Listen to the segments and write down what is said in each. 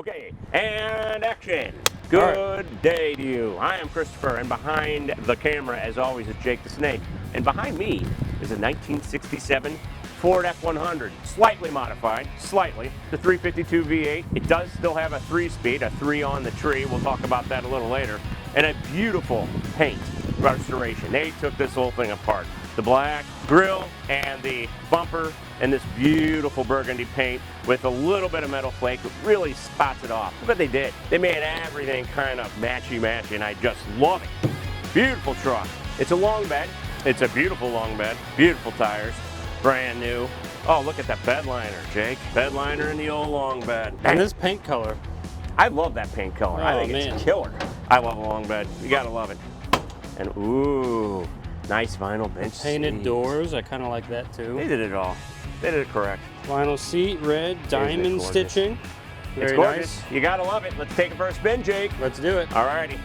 Okay, and action. Good day to you. I am Christopher, and behind the camera, as always, is Jake the Snake. And behind me is a 1967 Ford F100, slightly modified, slightly. The 352 V8. It does still have a 3-speed, a 3 on the tree. We'll talk about that a little later. And a beautiful paint restoration. They took this whole thing apart. The black grille and the bumper and this beautiful burgundy paint with a little bit of metal flake that really spots it off. But they did. They made everything kind of matchy-matchy, and I just love it. Beautiful truck. It's a long bed. It's a beautiful long bed. Beautiful tires. Brand new. Oh, look at that Bedliner, Jake. Bedliner in the old long bed. And this paint color. I love that paint color. I think it's killer. I love a long bed. You gotta love it. And ooh, nice vinyl bench Painted seats. doors. I kind of like that too. They did it all. They did it correct. Vinyl seat, red, diamond stitching. It's gorgeous. Nice. You gotta love it. Let's take it for a spin, Jake. Let's do it. Alrighty.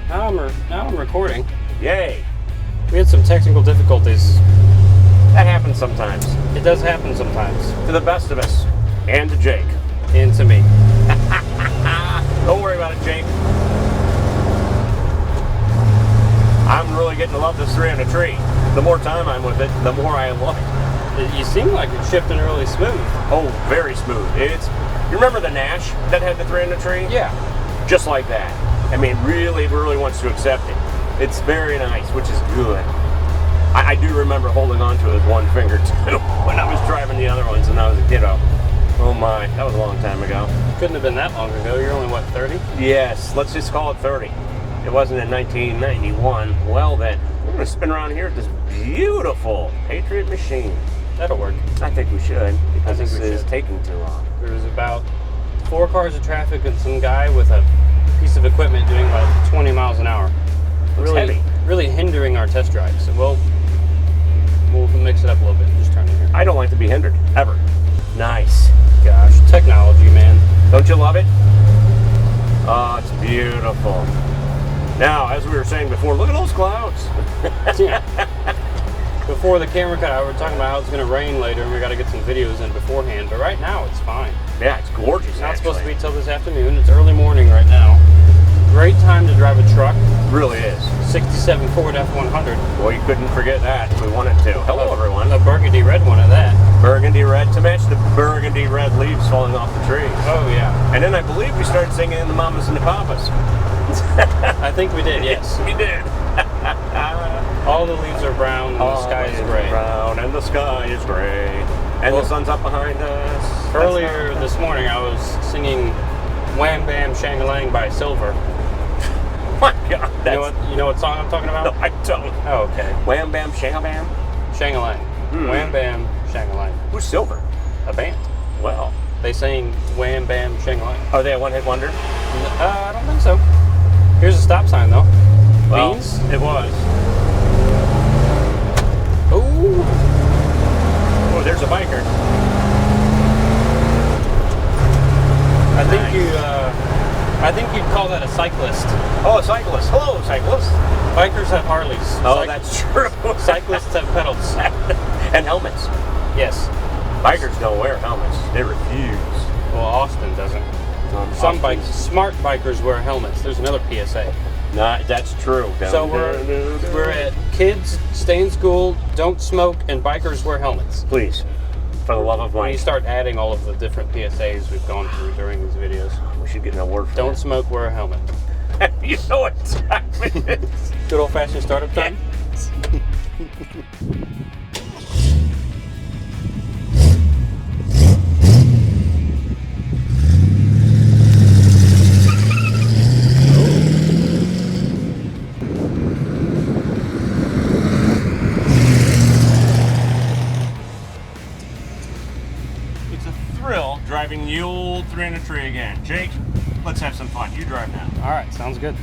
Now I'm recording. Yay. We had some technical difficulties. That happens sometimes. It does happen sometimes. To the best of us. And to Jake. And to me. Don't worry about it, Jake. I'm really getting to love this 300 tree. The more time I'm with it, the more I love it. You seem like it's shifting really smooth. Oh, very smooth. You remember the Nash that had the 300 tree? Yeah. Just like that. I mean, really wants to accept it. It's very nice, which is good. I do remember holding on to it with one finger too when I was driving the other ones and I was a kiddo. Oh my, that was a long time ago. Couldn't have been that long ago. You're only, what, 30? Yes, let's just call it 30. It wasn't in 1991. Well then, we're going to spin around here at this beautiful Patriot machine. That'll work. I think we should, because this is taking too long. There's about 4 cars of traffic and some guy with a piece of equipment doing about 20 miles an hour. Really hindering our test drive. So we'll mix it up a little bit. Just turn it here. I don't like to be hindered, ever. Nice. Gosh, technology, man. Don't you love it? Oh, it's beautiful. Now, as we were saying before, look at those clouds. Yeah. Before the camera cut out, we were talking about how it's going to rain later and we got to get some videos in beforehand. But right now, it's fine. Yeah, it's gorgeous. It's not supposed to be till this afternoon. It's early morning right now. Great time to drive a truck. It really is. 67 Ford F100. Well, you couldn't forget that if we wanted to. Hello, everyone. A burgundy red one of that. Burgundy red to match the burgundy red leaves falling off the trees. Oh, yeah. And then I believe we started singing the Mamas and the Papas. I think we did, yes. We did. All the leaves are brown and the sky is gray. Brown and the sky is gray. And the sun's up behind us. Earlier this morning, I was singing Wham Bam Shang-a-Lang by Silver. My God, you know what song I'm talking about? No, I don't. Oh, okay. Wham Bam Shang-a-Bam? Shang-a-Lang. Wham Bam Shang-a-Lang. Who's Silver? A band. Well. They sang Wham Bam Shang-a-Lang. Are they a one-hit wonder? I don't think so. Here's a stop sign, though. Well, Beans? It was. Ooh. Oh, there's a biker. I think you'd call that a cyclist. Oh, a cyclist. Hello, cyclist. Bikers have Harleys. Oh, that's true. Cyclists have pedals. And helmets. Yes. Bikers don't wear helmets. They refuse. Well, Austin doesn't. Smart bikers wear helmets. There's another PSA. Nah, that's true. So we're at kids, stay in school, don't smoke, and bikers wear helmets. Please, for the love of When Mike. you start adding all of the different PSAs we've gone through during these videos. We should get an award for Don't smoke, wear a helmet. You know what time it is. Good old-fashioned startup time? Yes. Driving the old 300 tree again. Jake, let's have some fun. You drive now. All right, sounds good.